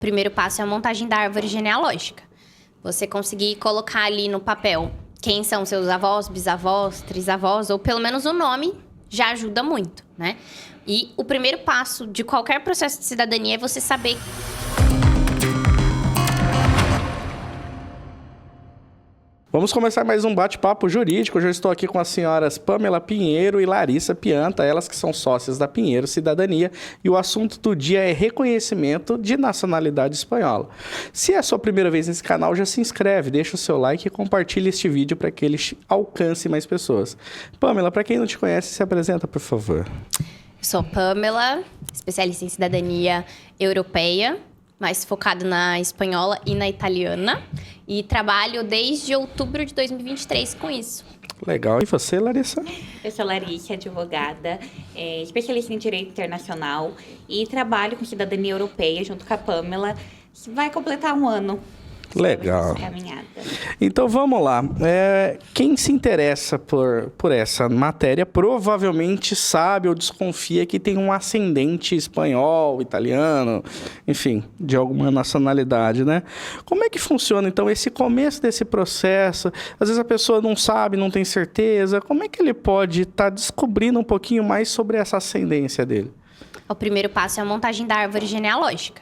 Primeiro passo é a montagem da árvore genealógica. Você conseguir colocar ali no papel quem são seus avós, bisavós, trisavós, ou pelo menos o nome, já ajuda muito, né? E o primeiro passo de qualquer processo de cidadania é você saber... Vamos começar mais um bate-papo jurídico. Hoje eu estou aqui com as senhoras Pamela Pinheiro e Larissa Pianta, elas que são sócias da Pinheiro Cidadania, e o assunto do dia é reconhecimento de nacionalidade espanhola. Se é a sua primeira vez nesse canal, já se inscreve, deixa o seu like e compartilhe este vídeo para que ele alcance mais pessoas. Pamela, para quem não te conhece, se apresenta, por favor. Sou Pamela, especialista em cidadania europeia, mais focado na espanhola e na italiana. E trabalho desde outubro de 2023 com isso. Legal. E você, Larissa? Eu sou Larissa, advogada, especialista em direito internacional e trabalho com cidadania europeia junto com a Pamela. Vai completar um ano. Legal. Então vamos lá. Quem se interessa por essa matéria provavelmente sabe ou desconfia que tem um ascendente espanhol, italiano, enfim, de alguma nacionalidade, né? Como é que funciona então esse começo desse processo? Às vezes a pessoa não sabe, não tem certeza. Como é que ele pode estar descobrindo um pouquinho mais sobre essa ascendência dele? O primeiro passo é a montagem da árvore genealógica.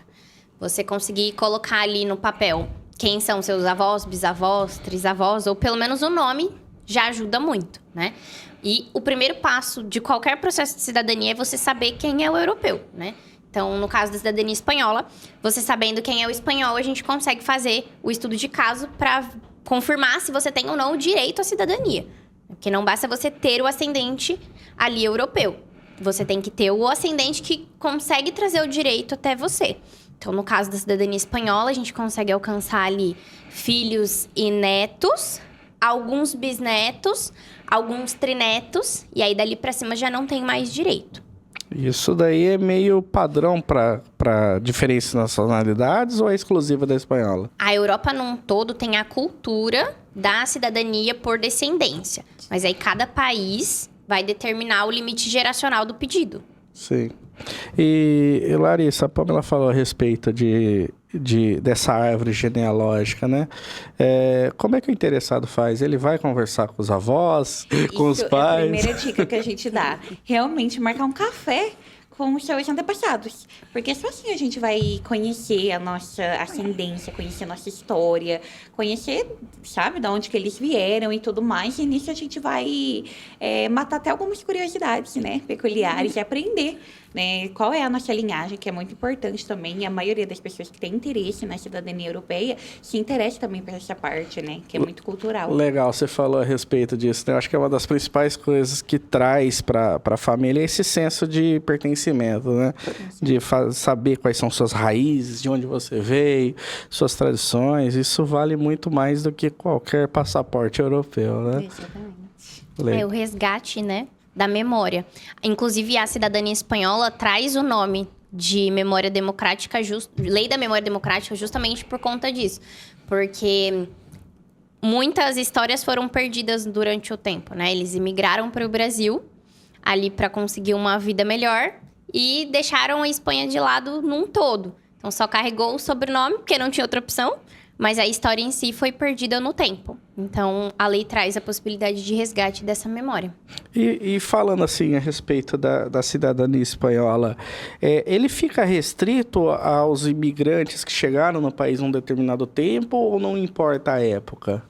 Você conseguir colocar ali no papel quem são seus avós, bisavós, trisavós, ou pelo menos o nome, já ajuda muito, né? E o primeiro passo de qualquer processo de cidadania é você saber quem é o europeu, né? Então, no caso da cidadania espanhola, você sabendo quem é o espanhol, a gente consegue fazer o estudo de caso para confirmar se você tem ou não o direito à cidadania. Porque não basta você ter o ascendente ali europeu. Você tem que ter o ascendente que consegue trazer o direito até você. Então, no caso da cidadania espanhola, a gente consegue alcançar ali filhos e netos, alguns bisnetos, alguns trinetos, e aí dali pra cima já não tem mais direito. Isso daí é meio padrão para diferentes nacionalidades ou é exclusiva da espanhola? A Europa num todo tem a cultura da cidadania por descendência, mas aí cada país vai determinar o limite geracional do pedido. Sim. E Larissa, a Pamela falou a respeito dessa árvore genealógica, né? Como é que o interessado faz? Ele vai conversar com os avós, com os pais? É a primeira dica que a gente dá. Realmente marcar um café com os seus antepassados. Porque só assim a gente vai conhecer a nossa ascendência, conhecer a nossa história, conhecer, sabe, de onde que eles vieram e tudo mais. E nisso a gente vai matar até algumas curiosidades, né, peculiares e aprender, né, qual é a nossa linhagem, que é muito importante também. E a maioria das pessoas que tem interesse na cidadania europeia se interessa também por essa parte, né, que é muito cultural. Legal, você falou a respeito disso, né? Eu acho que é uma das principais coisas que traz para a família esse senso de pertencimento, né? De saber quais são suas raízes, de onde você veio, suas tradições. Isso vale muito mais do que qualquer passaporte europeu, né? Exatamente. É o resgate, né, da memória. Inclusive, a cidadania espanhola traz o nome de memória democrática, lei da memória democrática, justamente por conta disso. Porque muitas histórias foram perdidas durante o tempo, né? Eles imigraram para o Brasil, ali para conseguir uma vida melhor, e deixaram a Espanha de lado num todo. Então, só carregou o sobrenome, porque não tinha outra opção, mas a história em si foi perdida no tempo. Então, a lei traz a possibilidade de resgate dessa memória. E falando assim a respeito da cidadania espanhola, ele fica restrito aos imigrantes que chegaram no país um determinado tempo ou não importa a época?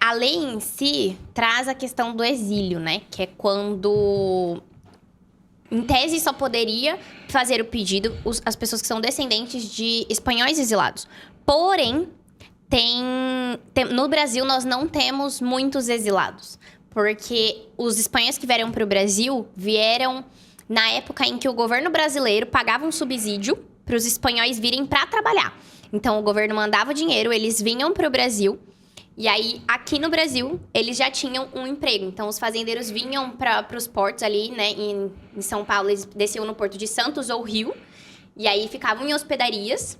A lei em si traz a questão do exílio, né? Que é quando, em tese, só poderia fazer o pedido as pessoas que são descendentes de espanhóis exilados. Porém, no Brasil, nós não temos muitos exilados. Porque os espanhóis que vieram para o Brasil vieram na época em que o governo brasileiro pagava um subsídio para os espanhóis virem para trabalhar. Então, o governo mandava dinheiro, eles vinham para o Brasil. E aí, aqui no Brasil, eles já tinham um emprego. Então, os fazendeiros vinham para os portos ali, né? Em São Paulo, eles desciam no porto de Santos ou Rio. E aí, ficavam em hospedarias.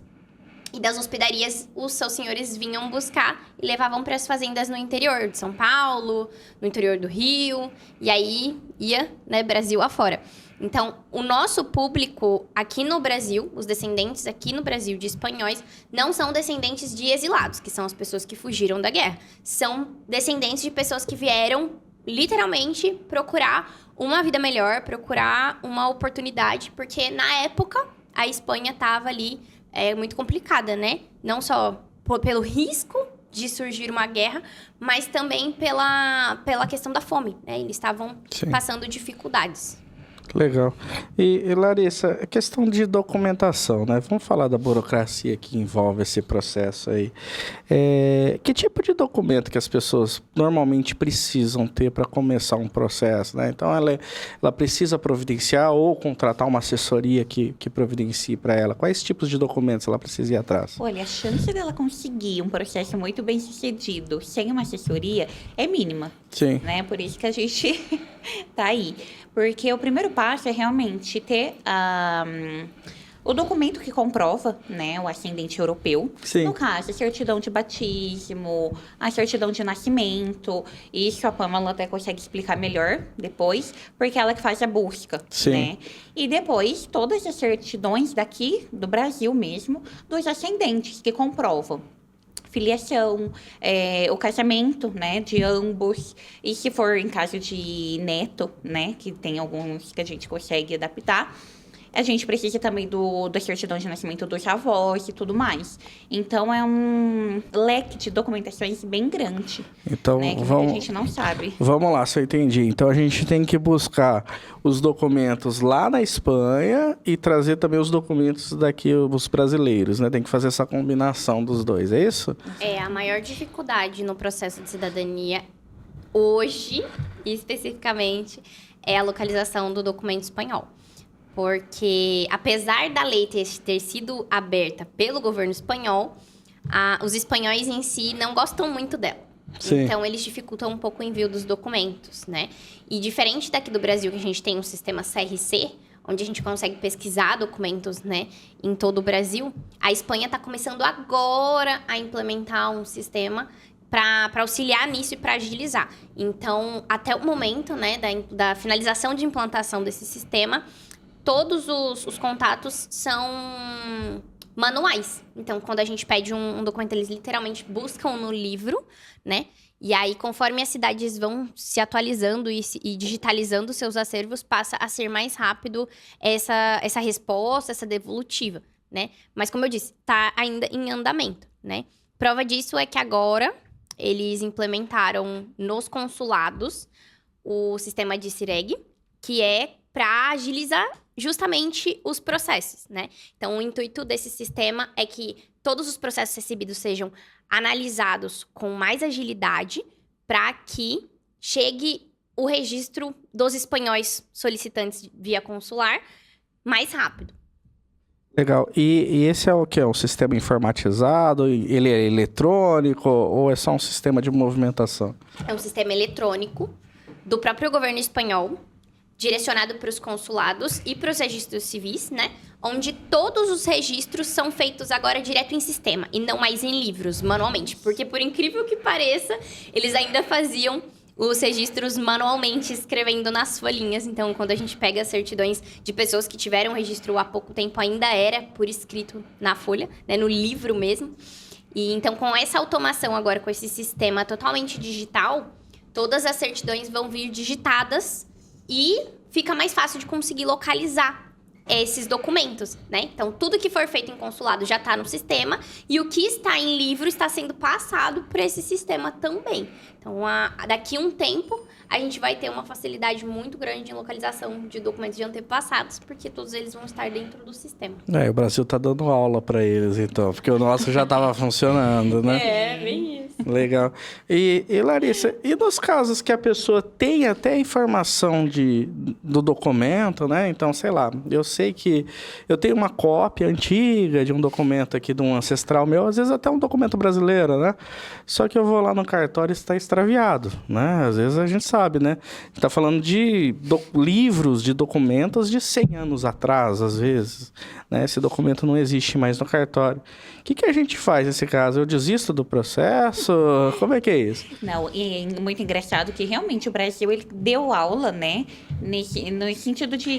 E das hospedarias, os seus senhores vinham buscar e levavam para as fazendas no interior de São Paulo, no interior do Rio. E aí, ia, né, Brasil afora. Então, o nosso público aqui no Brasil, os descendentes aqui no Brasil de espanhóis, não são descendentes de exilados, que são as pessoas que fugiram da guerra. São descendentes de pessoas que vieram, literalmente, procurar uma vida melhor, procurar uma oportunidade, porque na época a Espanha estava ali muito complicada, né? Não só pelo risco de surgir uma guerra, mas também pela questão da fome, né? Eles estavam passando dificuldades. Legal. E Larissa, a questão de documentação, né? Vamos falar da burocracia que envolve esse processo aí. Que tipo de documento que as pessoas normalmente precisam ter para começar um processo, né? Então, ela precisa providenciar ou contratar uma assessoria que providencie para ela. Quais tipos de documentos ela precisa ir atrás? Olha, a chance dela conseguir um processo muito bem sucedido sem uma assessoria é mínima. Sim. Né? Por isso que a gente tá aí. Porque o primeiro passo é realmente ter o documento que comprova, né, o ascendente europeu. Sim. No caso, a certidão de batismo, a certidão de nascimento. Isso a Pamela até consegue explicar melhor depois, porque ela que faz a busca. Sim. Né? E depois, todas as certidões daqui, do Brasil mesmo, dos ascendentes que comprovam filiação, o casamento, né, de ambos. E se for em caso de neto, né, que tem alguns que a gente consegue adaptar, a gente precisa também da certidão de nascimento dos avós e tudo mais. Então, é um leque de documentações bem grande, então, né, que muita gente não sabe. Vamos lá, se eu entendi. Então, a gente tem que buscar os documentos lá na Espanha e trazer também os documentos daqui, os brasileiros, né? Tem que fazer essa combinação dos dois, é isso? A maior dificuldade no processo de cidadania hoje, especificamente, é a localização do documento espanhol. Porque, apesar da lei ter sido aberta pelo governo espanhol, os espanhóis em si não gostam muito dela. Sim. Então, eles dificultam um pouco o envio dos documentos, né? E diferente daqui do Brasil, que a gente tem um sistema CRC, onde a gente consegue pesquisar documentos, né, em todo o Brasil, a Espanha está começando agora a implementar um sistema para auxiliar nisso e para agilizar. Então, até o momento, né, da finalização de implantação desse sistema, todos os contatos são manuais. Então, quando a gente pede um documento, eles literalmente buscam no livro, né? E aí, conforme as cidades vão se atualizando e digitalizando seus acervos, passa a ser mais rápido essa resposta, essa devolutiva, né? Mas, como eu disse, está ainda em andamento, né? Prova disso é que agora eles implementaram nos consulados o sistema de CIREG, que é para agilizar justamente os processos, né? Então, o intuito desse sistema é que todos os processos recebidos sejam analisados com mais agilidade para que chegue o registro dos espanhóis solicitantes via consular mais rápido. Legal. E esse é o quê? É um sistema informatizado? Ele é eletrônico ou é só um sistema de movimentação? É um sistema eletrônico do próprio governo espanhol, direcionado para os consulados e para os registros civis, né? Onde todos os registros são feitos agora direto em sistema e não mais em livros, manualmente. Porque, por incrível que pareça, eles ainda faziam os registros manualmente, escrevendo nas folhinhas. Então, quando a gente pega as certidões de pessoas que tiveram registro há pouco tempo, ainda era por escrito na folha, né? No livro mesmo. E então, com essa automação agora, com esse sistema totalmente digital, todas as certidões vão vir digitadas e fica mais fácil de conseguir localizar esses documentos, né? Então, tudo que for feito em consulado já está no sistema e o que está em livro está sendo passado para esse sistema também. Então, daqui a um tempo, a gente vai ter uma facilidade muito grande em localização de documentos de antepassados, porque todos eles vão estar dentro do sistema. O Brasil está dando aula para eles, então, porque o nosso já estava funcionando, né? Bem isso. Legal. E Larissa, e nos casos que a pessoa tem até a informação do documento, né? Então, sei lá, eu sei que eu tenho uma cópia antiga de um documento aqui de um ancestral meu, às vezes até um documento brasileiro, né? Só que eu vou lá no cartório e está extraviado, né? Às vezes a gente sabe, né? Está falando de livros, de documentos de 100 anos atrás, às vezes, né? Esse documento não existe mais no cartório. O que a gente faz nesse caso? Eu desisto do processo? Como é que é isso? Não, e é muito engraçado que realmente o Brasil ele deu aula, né, no sentido de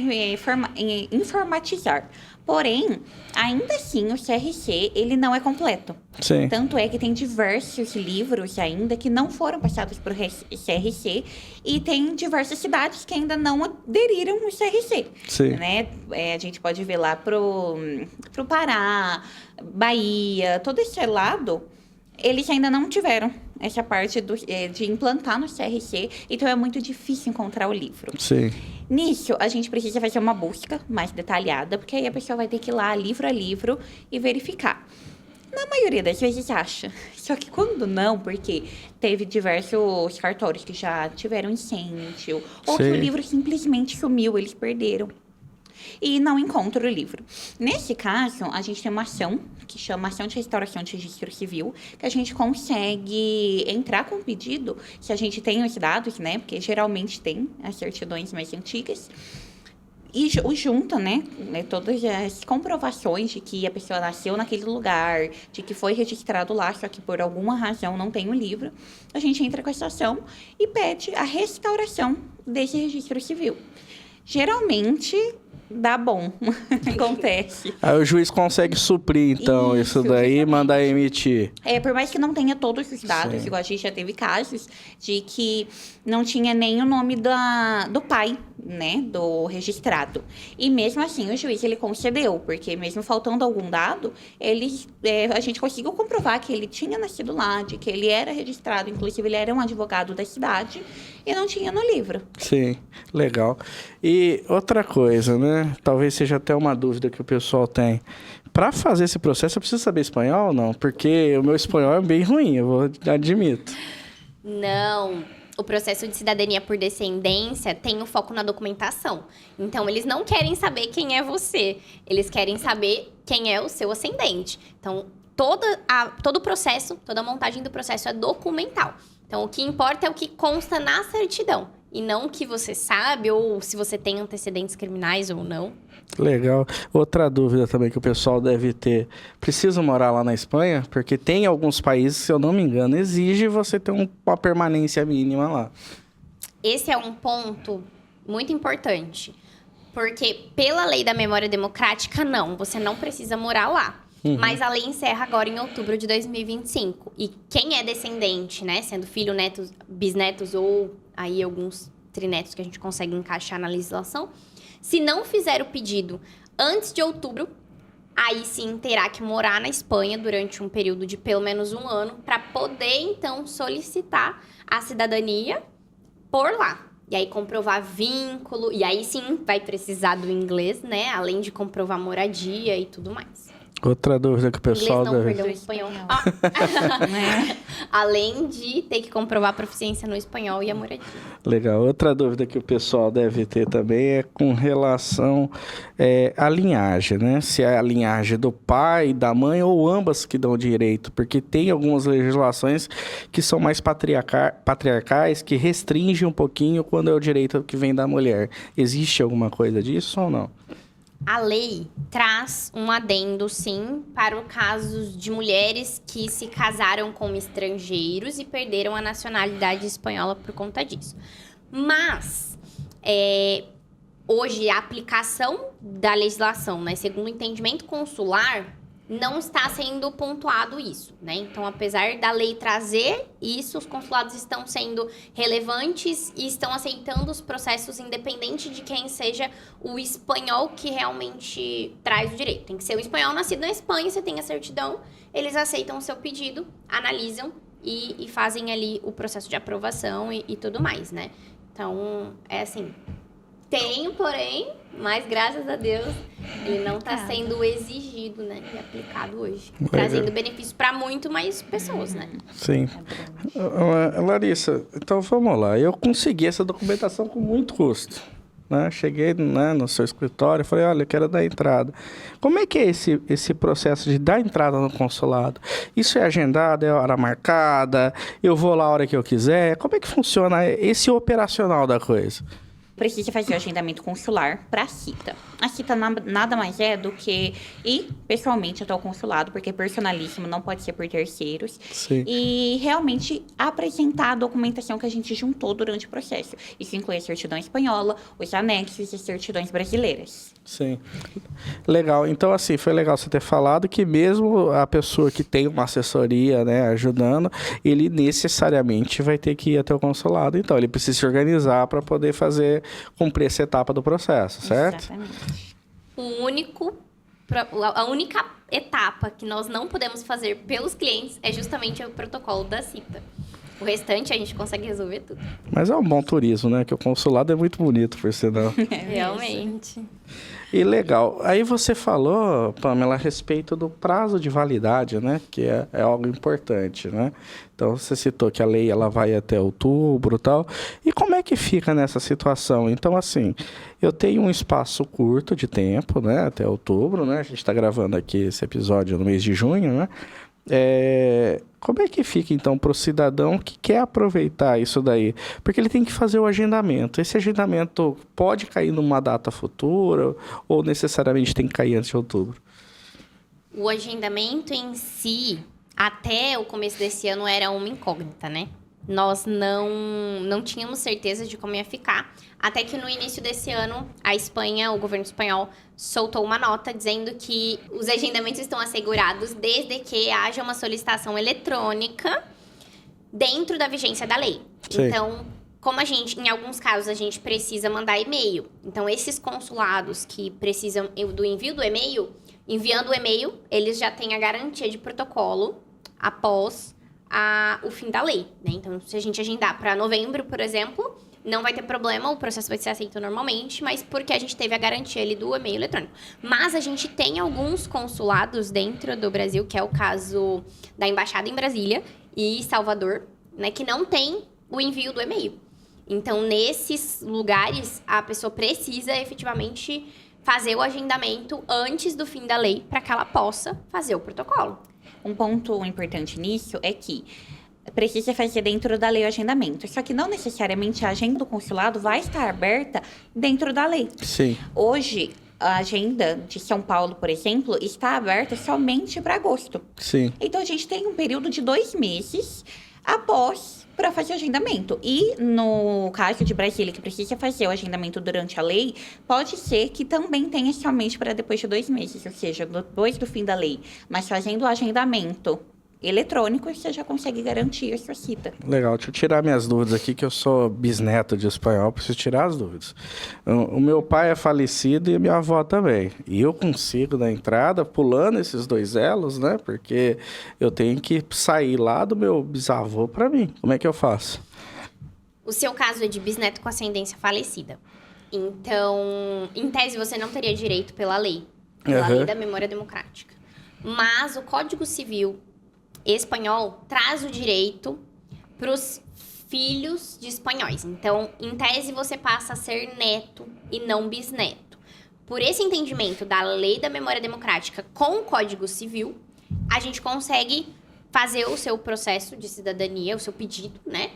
informatizar. Porém, ainda assim, o CRC, ele não é completo. Sim. Tanto é que tem diversos livros ainda que não foram passados para o CRC e tem diversas cidades que ainda não aderiram ao CRC. Sim. Né? A gente pode ver lá pro Pará, Bahia, todo esse lado, eles ainda não tiveram essa parte de implantar no CRC, então é muito difícil encontrar o livro. Sim. Nisso, a gente precisa fazer uma busca mais detalhada, porque aí a pessoa vai ter que ir lá, livro a livro, e verificar. Na maioria das vezes acha. Só que quando não, porque teve diversos cartórios que já tiveram incêndio, ou que o livro simplesmente sumiu, eles perderam. E não encontra o livro. Nesse caso, a gente tem uma ação, que chama Ação de Restauração de Registro Civil, que a gente consegue entrar com o pedido, se a gente tem os dados, né? Porque geralmente tem as certidões mais antigas. E junta, né, todas as comprovações de que a pessoa nasceu naquele lugar, de que foi registrado lá, só que por alguma razão não tem o livro. A gente entra com essa ação e pede a restauração desse registro civil. Geralmente dá bom, acontece. Aí o juiz consegue suprir, então, isso daí e mandar emitir. Por mais que não tenha todos os dados, igual a gente já teve casos de que não tinha nem o nome do pai, né, do registrado. E mesmo assim, o juiz, ele concedeu, porque mesmo faltando algum dado, a gente conseguiu comprovar que ele tinha nascido lá, de que ele era registrado, inclusive ele era um advogado da cidade, e não tinha no livro. Sim, legal. E outra coisa, né? Talvez seja até uma dúvida que o pessoal tem. Para fazer esse processo, eu preciso saber espanhol ou não? Porque o meu espanhol é bem ruim, eu admito. Não. O processo de cidadania por descendência tem o foco na documentação. Então, eles não querem saber quem é você. Eles querem saber quem é o seu ascendente. Então, todo o processo, toda a montagem do processo é documental. Então, o que importa é o que consta na certidão. E não o que você sabe, ou se você tem antecedentes criminais ou não. Legal. Outra dúvida também que o pessoal deve ter. Precisa morar lá na Espanha? Porque tem alguns países, se eu não me engano, exige você ter uma permanência mínima lá. Esse é um ponto muito importante. Porque pela lei da memória democrática, não. Você não precisa morar lá. Uhum. Mas a lei encerra agora em outubro de 2025. E quem é descendente, né? Sendo filho, netos, bisnetos ou aí alguns trinetos que a gente consegue encaixar na legislação. Se não fizer o pedido antes de outubro, aí sim terá que morar na Espanha durante um período de pelo menos 1 ano para poder, então, solicitar a cidadania por lá. E aí comprovar vínculo, e aí sim vai precisar do inglês, né? Além de comprovar moradia e tudo mais. Outra dúvida que o pessoal inglês não, deve... perdão, espanhol. Além de ter que comprovar a proficiência no espanhol e a moradia. Legal. Outra dúvida que o pessoal deve ter também é com relação à linhagem, né? Se é a linhagem do pai, da mãe ou ambas que dão direito. Porque tem algumas legislações que são mais patriarcais, que restringem um pouquinho quando é o direito que vem da mulher. Existe alguma coisa disso ou não? A lei traz um adendo, sim, para o caso de mulheres que se casaram com estrangeiros e perderam a nacionalidade espanhola por conta disso. Mas, hoje, a aplicação da legislação, né, segundo o entendimento consular, não está sendo pontuado isso, né? Então, apesar da lei trazer isso, os consulados estão sendo relevantes e estão aceitando os processos independente de quem seja o espanhol que realmente traz o direito. Tem que ser o espanhol nascido na Espanha, você tem a certidão, eles aceitam o seu pedido, analisam e fazem ali o processo de aprovação e tudo mais, né? Então, é assim... Tem, porém, mas graças a Deus, ele não está sendo exigido, né? E aplicado hoje. Legal. Trazendo benefício para muito mais pessoas, né? Sim. Larissa, então vamos lá. Eu consegui essa documentação com muito custo. Né? Cheguei, né, no seu escritório e falei, olha, eu quero dar entrada. Como é que é esse processo de dar entrada no consulado? Isso é agendado, é hora marcada, eu vou lá a hora que eu quiser? Como é que funciona esse operacional da coisa? precisa fazer o agendamento consular para a cita. A cita nada mais é do que ir pessoalmente até o consulado, porque é personalíssimo, não pode ser por terceiros. Sim. E realmente apresentar a documentação que a gente juntou durante o processo. Isso inclui a certidão espanhola, os anexos e as certidões brasileiras. Sim. Legal. Então, assim, foi legal você ter falado que mesmo a pessoa que tem uma assessoria, né, ajudando, ele necessariamente vai ter que ir até o consulado. Então, ele precisa se organizar para poder cumprir essa etapa do processo, certo? Exatamente. A única etapa que nós não podemos fazer pelos clientes é justamente o protocolo da cita. O restante a gente consegue resolver tudo. Mas é um bom turismo, né? Que o consulado é muito bonito, por sinal. Realmente. E legal. Aí você falou, Pamela, a respeito do prazo de validade, né? Que é algo importante, né? Então, você citou que a lei ela vai até outubro e tal. E como é que fica nessa situação? Então, assim, eu tenho um espaço curto de tempo, né? Até outubro, né? A gente está gravando aqui esse episódio no mês de junho, né? Como é que fica, então, para o cidadão que quer aproveitar isso daí? Porque ele tem que fazer o agendamento. Esse agendamento pode cair numa data futura ou necessariamente tem que cair antes de outubro? O agendamento em si, até o começo desse ano, era uma incógnita, né? Nós não tínhamos certeza de como ia ficar. Até que no início desse ano, a Espanha, o governo espanhol, soltou uma nota dizendo que os agendamentos estão assegurados desde que haja uma solicitação eletrônica dentro da vigência da lei. Sim. Então, como em alguns casos, a gente precisa mandar e-mail. Então, esses consulados que precisam do envio do e-mail, enviando o e-mail, eles já têm a garantia de protocolo após o fim da lei, né? Então, se a gente agendar para novembro, por exemplo, não vai ter problema, o processo vai ser aceito normalmente, mas porque a gente teve a garantia ali do e-mail eletrônico. Mas a gente tem alguns consulados dentro do Brasil, que é o caso da Embaixada em Brasília e Salvador, né, que não tem o envio do e-mail. Então, nesses lugares, a pessoa precisa efetivamente fazer o agendamento antes do fim da lei para que ela possa fazer o protocolo. Um ponto importante nisso é que precisa fazer dentro da lei o agendamento. Só que não necessariamente a agenda do consulado vai estar aberta dentro da lei. Sim. Hoje, a agenda de São Paulo, por exemplo, está aberta somente para agosto. Sim. Então, a gente tem um período de 2 meses para fazer o agendamento. E no caso de Brasília, que precisa fazer o agendamento durante a lei, pode ser que também tenha somente para depois de 2 meses, ou seja, depois do fim da lei. Mas fazendo o agendamento eletrônico, você já consegue garantir a sua cita. Legal, deixa eu tirar minhas dúvidas aqui, que eu sou bisneto de espanhol, preciso tirar as dúvidas. O meu pai é falecido e a minha avó também. E eu consigo, na entrada, pulando esses 2 elos, né? Porque eu tenho que sair lá do meu bisavô para mim. Como é que eu faço? O seu caso é de bisneto com ascendência falecida. Então, em tese, você não teria direito pela lei lei da memória democrática. Mas o Código Civil espanhol traz o direito para os filhos de espanhóis. Então, em tese, você passa a ser neto e não bisneto. Por esse entendimento da lei da memória democrática com o Código Civil, a gente consegue fazer o seu processo de cidadania, o seu pedido, né?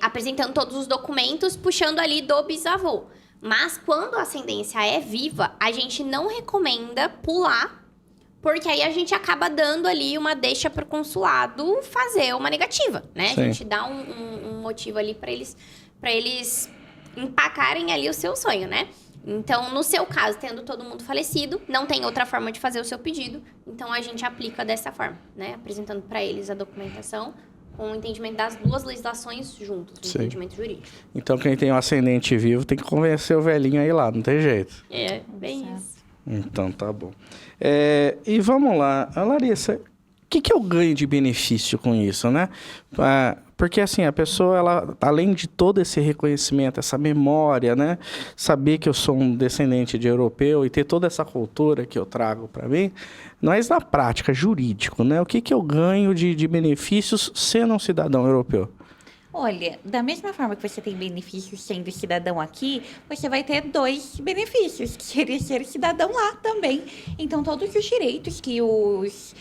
Apresentando todos os documentos, puxando ali do bisavô. Mas quando a ascendência é viva, a gente não recomenda pular, porque aí a gente acaba dando ali uma deixa pro consulado fazer uma negativa, né? Sim. A gente dá um motivo ali para eles empacarem ali o seu sonho, né? Então, no seu caso, tendo todo mundo falecido, não tem outra forma de fazer o seu pedido. Então, a gente aplica dessa forma, né? Apresentando para eles a documentação com o entendimento das 2 legislações juntos, o entendimento jurídico. Então, quem tem um ascendente vivo tem que convencer o velhinho a ir lá, não tem jeito. É, bem isso. Então, tá bom. E vamos lá. Larissa, o que eu ganho de benefício com isso, né? Porque, assim, a pessoa, ela, além de todo esse reconhecimento, essa memória, né? Saber que eu sou um descendente de europeu e ter toda essa cultura que eu trago para mim, mas na prática, jurídico, né? O que eu ganho de benefícios sendo um cidadão europeu? Olha, da mesma forma que você tem benefícios sendo cidadão aqui, você vai ter 2 benefícios, que seria ser cidadão lá também. Então, todos os direitos que os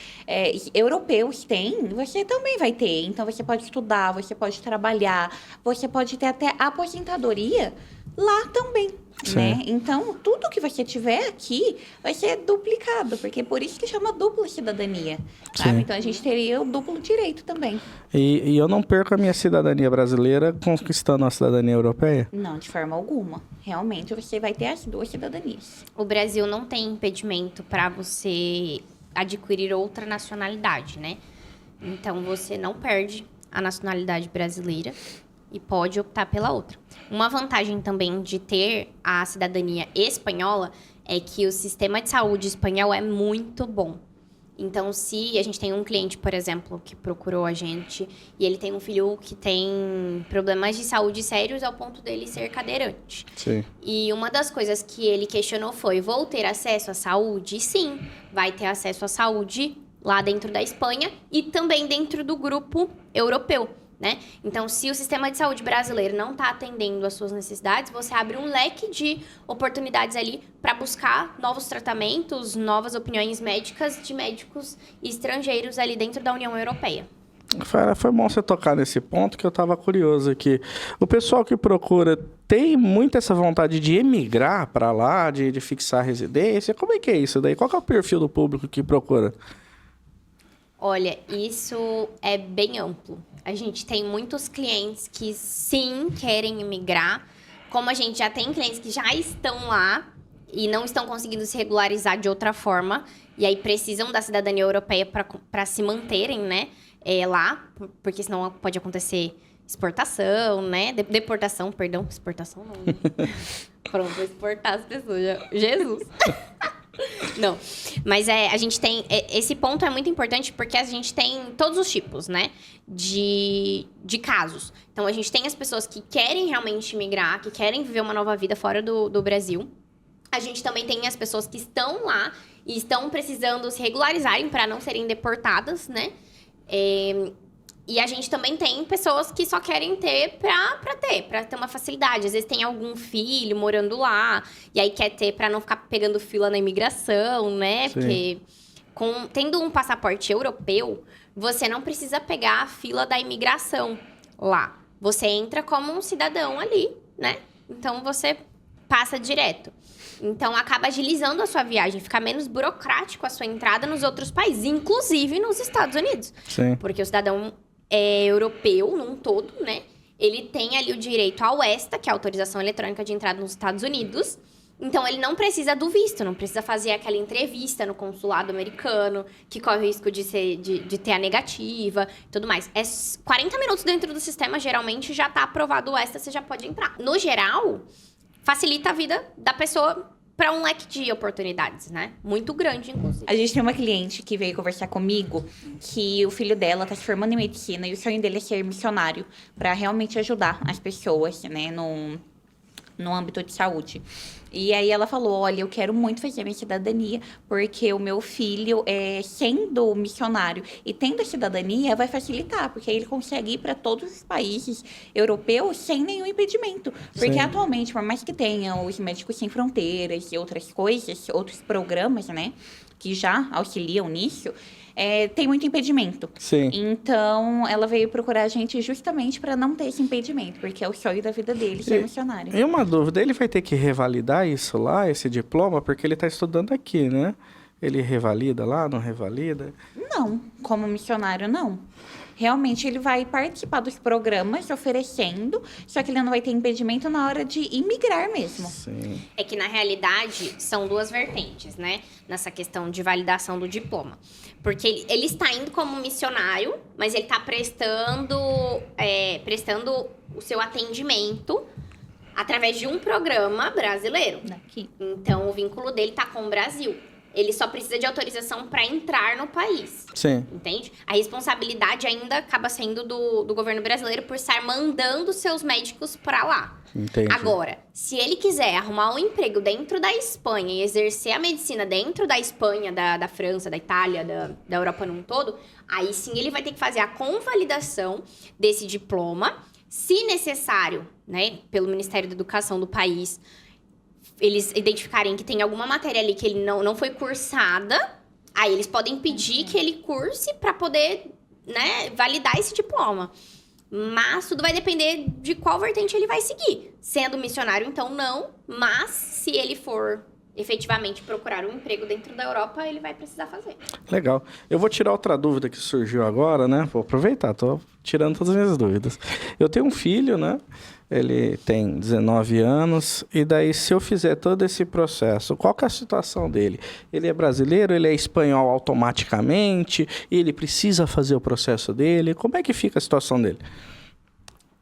europeus têm, você também vai ter. Então, você pode estudar, você pode trabalhar, você pode ter até aposentadoria lá também. Sim. Né? Então, tudo que você tiver aqui vai ser duplicado, porque é por isso que chama dupla cidadania. Sabe? Então, a gente teria o duplo direito também. E eu não perco a minha cidadania brasileira conquistando a cidadania europeia? Não, de forma alguma. Realmente, você vai ter as duas cidadanias. O Brasil não tem impedimento para você adquirir outra nacionalidade, né? Então, você não perde a nacionalidade brasileira e pode optar pela outra. Uma vantagem também de ter a cidadania espanhola é que o sistema de saúde espanhol é muito bom. Então, se a gente tem um cliente, por exemplo, que procurou a gente e ele tem um filho que tem problemas de saúde sérios ao ponto dele ser cadeirante. Sim. E uma das coisas que ele questionou foi: vou ter acesso à saúde? Sim, vai ter acesso à saúde lá dentro da Espanha e também dentro do grupo europeu, né? Então, se o sistema de saúde brasileiro não está atendendo às suas necessidades, você abre um leque de oportunidades ali para buscar novos tratamentos, novas opiniões médicas de médicos estrangeiros ali dentro da União Europeia. Foi bom você tocar nesse ponto que eu estava curioso aqui. O pessoal que procura tem muito essa vontade de emigrar para lá, de fixar residência? Como é que é isso daí? Qual que é o perfil do público que procura? Olha, isso é bem amplo. A gente tem muitos clientes que sim querem imigrar, como a gente já tem clientes que já estão lá e não estão conseguindo se regularizar de outra forma, e aí precisam da cidadania europeia para se manterem, né, lá, porque senão pode acontecer exportação, né, deportação, perdão, exportação não. Né? Pronto, vou exportar as pessoas, Jesus! Não, mas a gente tem... Esse ponto é muito importante porque a gente tem todos os tipos, né? De casos. Então, a gente tem as pessoas que querem realmente migrar, que querem viver uma nova vida fora do Brasil. A gente também tem as pessoas que estão lá e estão precisando se regularizarem para não serem deportadas, né? E a gente também tem pessoas que só querem ter pra ter uma facilidade. Às vezes tem algum filho morando lá, e aí quer ter pra não ficar pegando fila na imigração, né? Sim. Porque tendo um passaporte europeu, você não precisa pegar a fila da imigração lá. Você entra como um cidadão ali, né? Então, você passa direto. Então, acaba agilizando a sua viagem, fica menos burocrático a sua entrada nos outros países, inclusive nos Estados Unidos. Sim. Porque o cidadão europeu, num todo, né? Ele tem ali o direito ao ESTA, que é a autorização eletrônica de entrada nos Estados Unidos. Então, ele não precisa do visto, não precisa fazer aquela entrevista no consulado americano, que corre o risco de ter a negativa e tudo mais. 40 minutos dentro do sistema, geralmente, já tá aprovado o ESTA, você já pode entrar. No geral, facilita a vida da pessoa para um leque de oportunidades, né? Muito grande, inclusive. A gente tem uma cliente que veio conversar comigo que o filho dela tá se formando em medicina e o sonho dele é ser missionário para realmente ajudar as pessoas, né, no âmbito de saúde. E aí ela falou, olha, eu quero muito fazer minha cidadania, porque o meu filho, sendo missionário e tendo a cidadania, vai facilitar, porque aí ele consegue ir para todos os países europeus sem nenhum impedimento. Porque Sim. atualmente, por mais que tenham os Médicos Sem Fronteiras e outras coisas, outros programas, né, que já auxiliam nisso, tem muito impedimento. Sim. Então, ela veio procurar a gente justamente para não ter esse impedimento, porque é o sonho da vida dele ser missionário. E uma dúvida, ele vai ter que revalidar isso lá, esse diploma, porque ele está estudando aqui, né? Ele revalida lá, não revalida? Não, como missionário, não. Realmente, ele vai participar dos programas oferecendo, só que ele não vai ter impedimento na hora de imigrar mesmo. Sim. É que, na realidade, são duas vertentes, né? Nessa questão de validação do diploma. Porque ele está indo como missionário, mas ele está prestando o seu atendimento através de um programa brasileiro. Daqui. Então, o vínculo dele está com o Brasil. Ele só precisa de autorização para entrar no país. Sim. Entende? A responsabilidade ainda acaba sendo do governo brasileiro por estar mandando seus médicos para lá. Entendi. Agora, se ele quiser arrumar um emprego dentro da Espanha e exercer a medicina dentro da Espanha, da França, da Itália, da Europa num todo, aí sim ele vai ter que fazer a convalidação desse diploma, se necessário, né, pelo Ministério da Educação do país, eles identificarem que tem alguma matéria ali que ele não foi cursada, aí eles podem pedir que ele curse para poder, né, validar esse diploma. Mas tudo vai depender de qual vertente ele vai seguir. Sendo missionário, então, não. Mas se ele for efetivamente procurar um emprego dentro da Europa, ele vai precisar fazer. Legal. Eu vou tirar outra dúvida que surgiu agora, né? Vou aproveitar, tô tirando todas as minhas dúvidas. Eu tenho um filho, né? Ele tem 19 anos, e daí se eu fizer todo esse processo, qual que é a situação dele? Ele é brasileiro, ele é espanhol automaticamente, e ele precisa fazer o processo dele? Como é que fica a situação dele?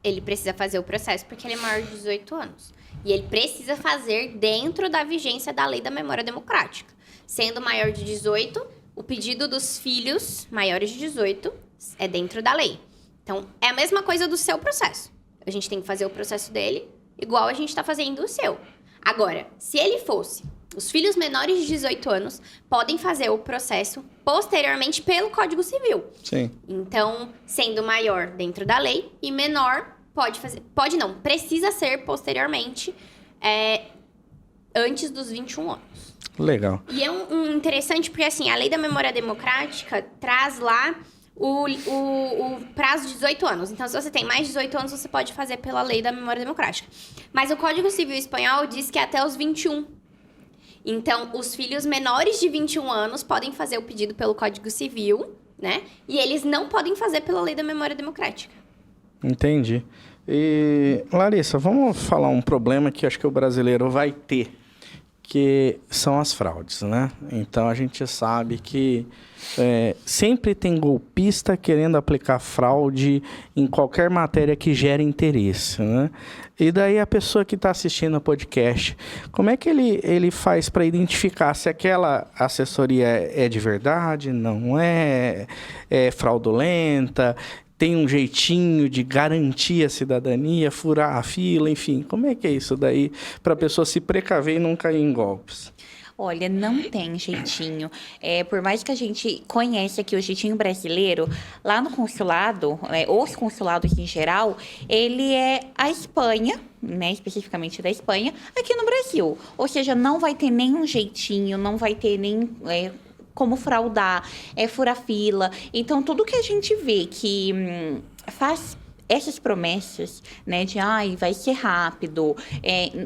Ele precisa fazer o processo porque ele é maior de 18 anos. E ele precisa fazer dentro da vigência da Lei da Memória Democrática. Sendo maior de 18, o pedido dos filhos maiores de 18 é dentro da lei. Então, é a mesma coisa do seu processo. A gente tem que fazer o processo dele igual a gente está fazendo o seu. Agora, se ele fosse, os filhos menores de 18 anos podem fazer o processo posteriormente pelo Código Civil. Sim. Então, sendo maior dentro da lei e menor, precisa ser posteriormente, antes dos 21 anos. Legal. E é um interessante porque, assim, a Lei da Memória Democrática traz lá o prazo de 18 anos. Então, se você tem mais de 18 anos, você pode fazer pela Lei da Memória Democrática. Mas o Código Civil Espanhol diz que é até os 21. Então, os filhos menores de 21 anos podem fazer o pedido pelo Código Civil, né? E eles não podem fazer pela Lei da Memória Democrática. Entendi. E, Larissa, vamos falar um problema que acho que o brasileiro vai ter, que são as fraudes, né? Então, a gente sabe que sempre tem golpista querendo aplicar fraude em qualquer matéria que gere interesse, né? E daí a pessoa que está assistindo o podcast, como é que ele faz para identificar se aquela assessoria é de verdade, não é fraudulenta, tem um jeitinho de garantir a cidadania, furar a fila, enfim. Como é que é isso daí para a pessoa se precaver e não cair em golpes? Olha, não tem jeitinho. Por mais que a gente conheça aqui o jeitinho brasileiro, lá no consulado, os consulados em geral, ele é a Espanha, né, especificamente da Espanha, aqui no Brasil. Ou seja, não vai ter nenhum jeitinho, não vai ter nem como fraudar, furar fila. Então, tudo que a gente vê que faz essas promessas, né, de vai ser rápido,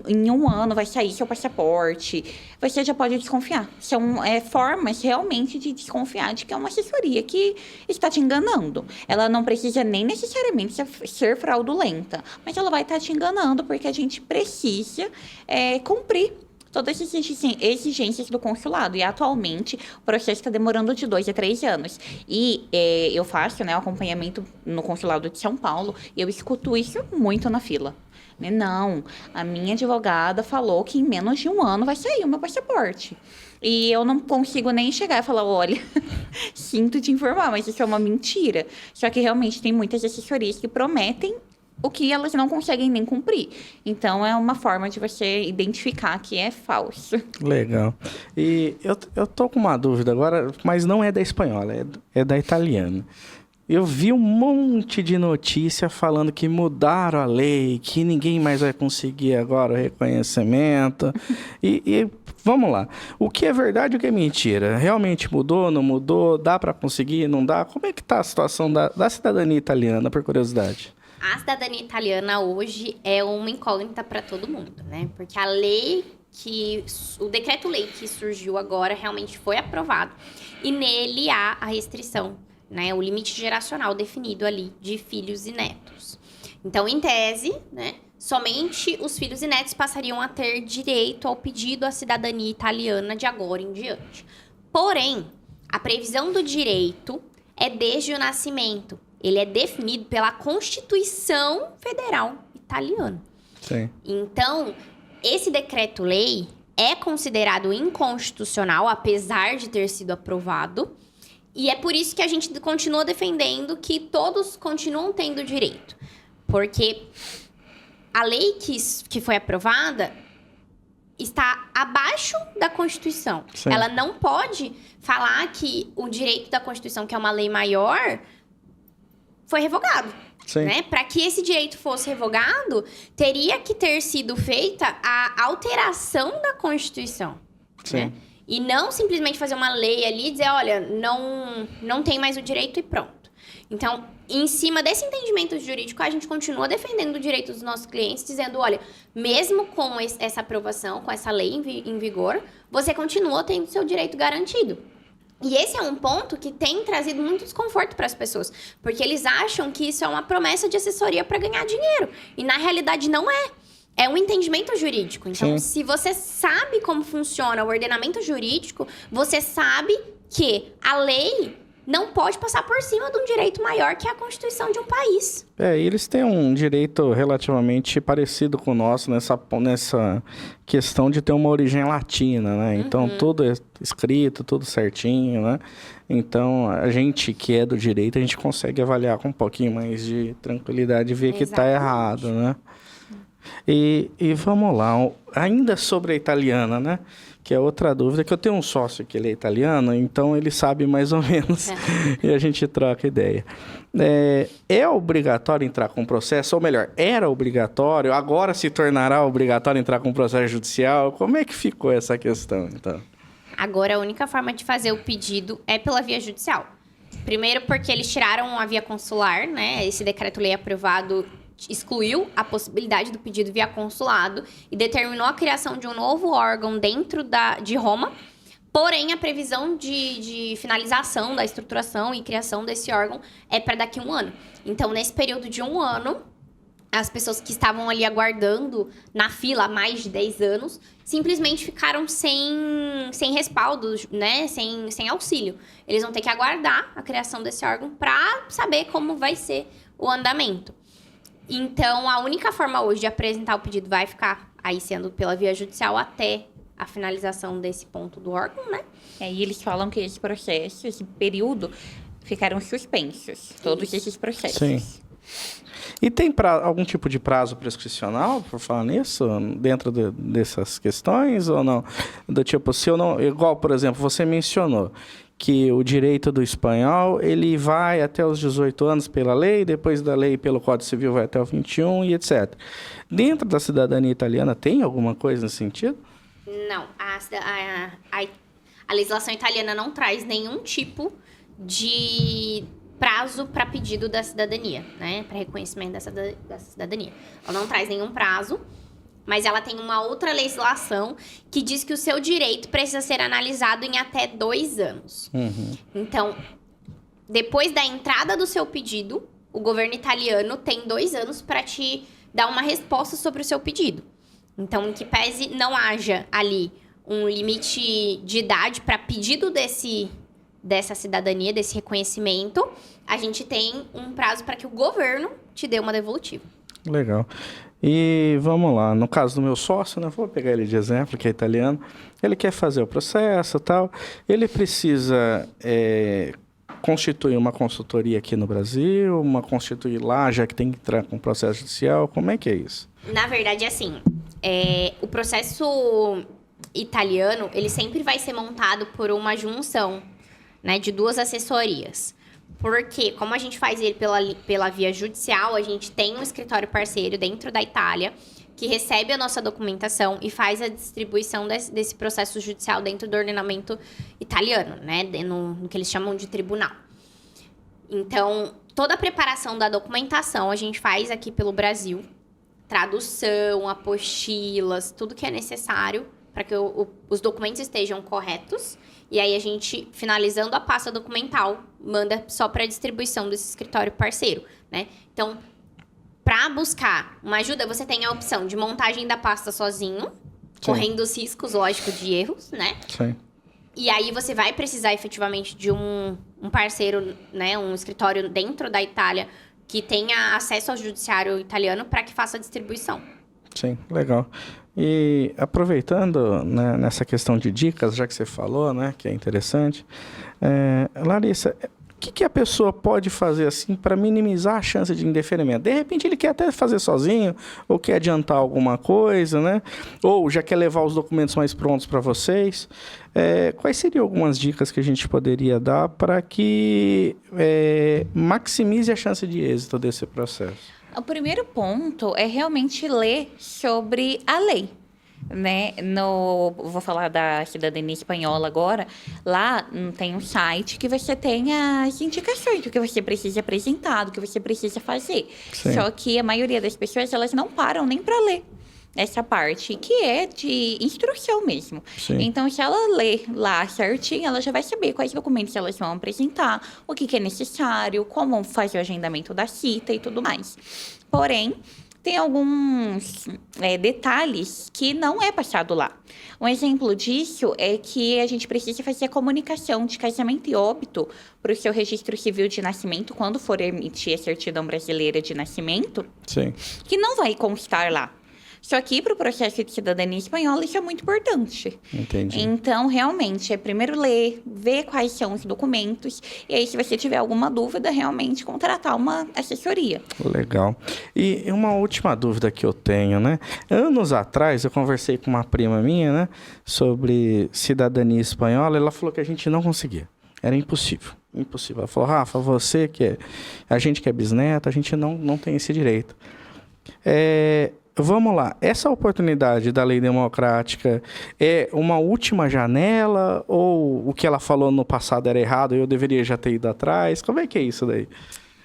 em 1 ano vai sair seu passaporte, você já pode desconfiar. São formas realmente de desconfiar de que é uma assessoria que está te enganando. Ela não precisa nem necessariamente ser fraudulenta, mas ela vai estar te enganando porque a gente precisa cumprir todas as exigências do consulado. E, atualmente, o processo está demorando de 2 a 3 anos. E eu faço, né, o acompanhamento no consulado de São Paulo e eu escuto isso muito na fila. Não, a minha advogada falou que em menos de 1 ano vai sair o meu passaporte. E eu não consigo nem chegar e falar, olha, sinto te informar, mas isso é uma mentira. Só que, realmente, tem muitas assessorias que prometem o que elas não conseguem nem cumprir. Então, é uma forma de você identificar que é falso. Legal. E eu tô com uma dúvida agora, mas não é da espanhola, é da italiana. Eu vi um monte de notícia falando que mudaram a lei, que ninguém mais vai conseguir agora o reconhecimento. E vamos lá. O que é verdade e o que é mentira? Realmente mudou, não mudou? Dá para conseguir, não dá? Como é que tá a situação da cidadania italiana, por curiosidade? A cidadania italiana hoje é uma incógnita para todo mundo, né? Porque o decreto-lei que surgiu agora realmente foi aprovado e nele há a restrição, né? O limite geracional definido ali de filhos e netos. Então, em tese, né? Somente os filhos e netos passariam a ter direito ao pedido à cidadania italiana de agora em diante. Porém, a previsão do direito é desde o nascimento. Ele é definido pela Constituição Federal Italiana. Sim. Então, esse decreto-lei é considerado inconstitucional, apesar de ter sido aprovado. E é por isso que a gente continua defendendo que todos continuam tendo direito. Porque a lei que foi aprovada está abaixo da Constituição. Sim. Ela não pode falar que o direito da Constituição, que é uma lei maior, foi revogado. Sim. Né? Para que esse direito fosse revogado, teria que ter sido feita a alteração da Constituição. Sim. Né? E não simplesmente fazer uma lei ali e dizer, olha, não tem mais o direito e pronto. Então, em cima desse entendimento jurídico, a gente continua defendendo o direito dos nossos clientes, dizendo, olha, mesmo com essa aprovação, com essa lei em vigor, você continua tendo seu direito garantido. E esse é um ponto que tem trazido muito desconforto para as pessoas, porque eles acham que isso é uma promessa de assessoria para ganhar dinheiro. E na realidade não é. É um entendimento jurídico. Então, se você sabe como funciona o ordenamento jurídico, você sabe que a lei não pode passar por cima de um direito maior que é a Constituição de um país. E eles têm um direito relativamente parecido com o nosso nessa questão de ter uma origem latina, né? Então, tudo é escrito, tudo certinho, né? Então, a gente que é do direito, a gente consegue avaliar com um pouquinho mais de tranquilidade e ver que está errado, né? E vamos lá, ainda sobre a italiana, né? Que é outra dúvida, que eu tenho um sócio que ele é italiano, então ele sabe mais ou menos e a gente troca ideia. É obrigatório entrar com processo, ou melhor, era obrigatório, agora se tornará obrigatório entrar com processo judicial? Como é que ficou essa questão, então? Agora, a única forma de fazer o pedido é pela via judicial. Primeiro porque eles tiraram a via consular, né? Esse decreto-lei aprovado excluiu a possibilidade do pedido via consulado e determinou a criação de um novo órgão dentro de Roma. Porém, a previsão de finalização da estruturação e criação desse órgão é para daqui a 1 ano. Então, nesse período de 1 ano, as pessoas que estavam ali aguardando na fila há mais de 10 anos simplesmente ficaram sem respaldo, né? Sem auxílio. Eles vão ter que aguardar a criação desse órgão para saber como vai ser o andamento. Então, a única forma hoje de apresentar o pedido vai ficar aí sendo pela via judicial até a finalização desse ponto do órgão, né? E eles falam que esse processo, esse período, ficaram suspensos. Todos esses processos. Sim. E tem algum tipo de prazo prescricional, por falar nisso, dentro dessas questões ou não? Do tipo, se eu não... Igual, por exemplo, você mencionou que o direito do espanhol, ele vai até os 18 anos pela lei, depois da lei pelo Código Civil vai até o 21 e etc. Dentro da cidadania italiana, tem alguma coisa nesse sentido? Não. A legislação italiana não traz nenhum tipo de prazo para pedido da cidadania, né? Para reconhecimento da cidadania. Ela não traz nenhum prazo, mas ela tem uma outra legislação que diz que o seu direito precisa ser analisado em até 2 anos. Então, depois da entrada do seu pedido, o governo italiano tem 2 anos para te dar uma resposta sobre o seu pedido. Então, em que pese não haja ali um limite de idade para pedido dessa cidadania, desse reconhecimento, a gente tem um prazo para que o governo te dê uma devolutiva. Legal. E vamos lá, no caso do meu sócio, né, vou pegar ele de exemplo, que é italiano, ele quer fazer o processo e tal, ele precisa constituir uma consultoria aqui no Brasil, constituir lá, já que tem que entrar com o processo judicial, como é que é isso? Na verdade, assim, o processo italiano, ele sempre vai ser montado por uma junção, né, de 2 assessorias. Porque, como a gente faz ele pela via judicial, a gente tem um escritório parceiro dentro da Itália que recebe a nossa documentação e faz a distribuição desse processo judicial dentro do ordenamento italiano, né? No que eles chamam de tribunal. Então, toda a preparação da documentação a gente faz aqui pelo Brasil. Tradução, apostilas, tudo que é necessário para que os documentos estejam corretos. E aí, a gente, finalizando a pasta documental, manda só para distribuição desse escritório parceiro, né? Então, para buscar uma ajuda, você tem a opção de montagem da pasta sozinho, correndo os riscos, lógico, de erros, né? Sim. E aí, você vai precisar, efetivamente, de um parceiro, né? Um escritório dentro da Itália que tenha acesso ao judiciário italiano para que faça a distribuição. Sim, legal. E aproveitando, né, nessa questão de dicas, já que você falou, né, que é interessante, Larissa, o que a pessoa pode fazer assim para minimizar a chance de indeferimento? De repente ele quer até fazer sozinho, ou quer adiantar alguma coisa, né? Ou já quer levar os documentos mais prontos para vocês. Quais seriam algumas dicas que a gente poderia dar para que maximize a chance de êxito desse processo? O primeiro ponto é realmente ler sobre a lei. né? Vou falar da cidadania espanhola agora. Lá tem um site que você tem as indicações do que você precisa apresentar, do que você precisa fazer. Sim. Só que a maioria das pessoas, elas não param nem para ler essa parte, que é de instrução mesmo. Sim. Então, se ela ler lá certinho, ela já vai saber quais documentos elas vão apresentar, o que é necessário, como fazer o agendamento da cita e tudo mais. Porém, tem alguns detalhes que não é passado lá. Um exemplo disso é que a gente precisa fazer a comunicação de casamento e óbito para o seu registro civil de nascimento, quando for emitir a certidão brasileira de nascimento, Sim. que não vai constar lá. Só que para o processo de cidadania espanhola isso é muito importante. Entendi. Então, realmente, é primeiro ler, ver quais são os documentos, e aí, se você tiver alguma dúvida, realmente contratar uma assessoria. Legal. E uma última dúvida que eu tenho, né? Anos atrás, eu conversei com uma prima minha, né? Sobre cidadania espanhola. Ela falou que a gente não conseguia. Era impossível. Impossível. Ela falou, Rafa, você que é... A gente que é bisneto, a gente não tem esse direito. Vamos lá. Essa oportunidade da lei democrática é uma última janela ou o que ela falou no passado era errado e eu deveria já ter ido atrás? Como é que é isso daí?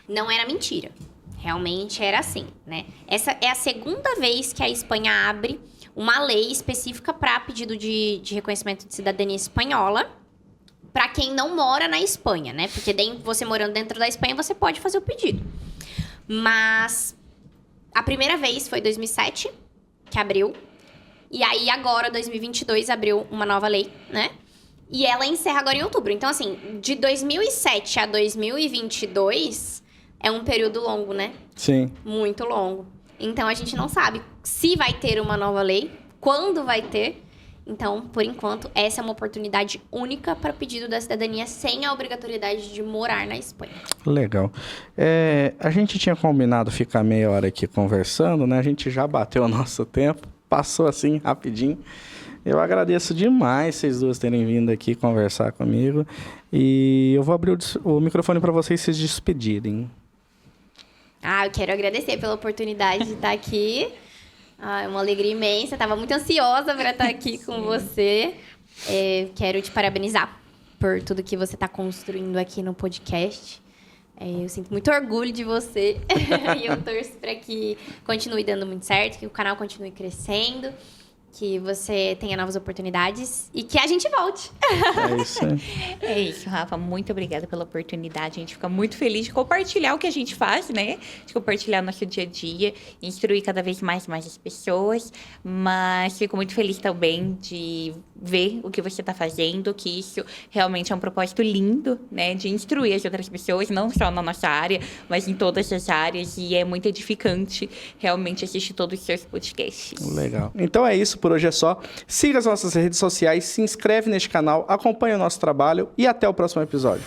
Não era mentira. Realmente era assim, né? Essa é a segunda vez que a Espanha abre uma lei específica para pedido de reconhecimento de cidadania espanhola para quem não mora na Espanha, né? Porque você morando dentro da Espanha, você pode fazer o pedido. Mas a primeira vez foi em 2007, que abriu. E aí, agora, 2022, abriu uma nova lei, né? E ela encerra agora em outubro. Então, assim, de 2007 a 2022 é um período longo, né? Sim. Muito longo. Então, a gente não sabe se vai ter uma nova lei, quando vai ter. Então, por enquanto, essa é uma oportunidade única para o pedido da cidadania sem a obrigatoriedade de morar na Espanha. Legal. A gente tinha combinado ficar meia hora aqui conversando, né? A gente já bateu o nosso tempo, passou assim rapidinho. Eu agradeço demais vocês duas terem vindo aqui conversar comigo. E eu vou abrir o microfone para vocês se despedirem. Eu quero agradecer pela oportunidade de estar aqui. É uma alegria imensa. Estava muito ansiosa para estar aqui com você. Quero te parabenizar por tudo que você está construindo aqui no podcast. Eu sinto muito orgulho de você. E eu torço para que continue dando muito certo, que o canal continue crescendo, que você tenha novas oportunidades e que a gente volte. É isso aí. É isso, Rafa. Muito obrigada pela oportunidade. A gente fica muito feliz de compartilhar o que a gente faz, né? De compartilhar nosso dia a dia, instruir cada vez mais as pessoas. Mas fico muito feliz também de ver o que você está fazendo, que isso realmente é um propósito lindo, né? De instruir as outras pessoas, não só na nossa área, mas em todas as áreas. E é muito edificante realmente assistir todos os seus podcasts. Legal. Então é isso. Por hoje é só. Siga as nossas redes sociais, se inscreve neste canal, acompanhe o nosso trabalho e até o próximo episódio.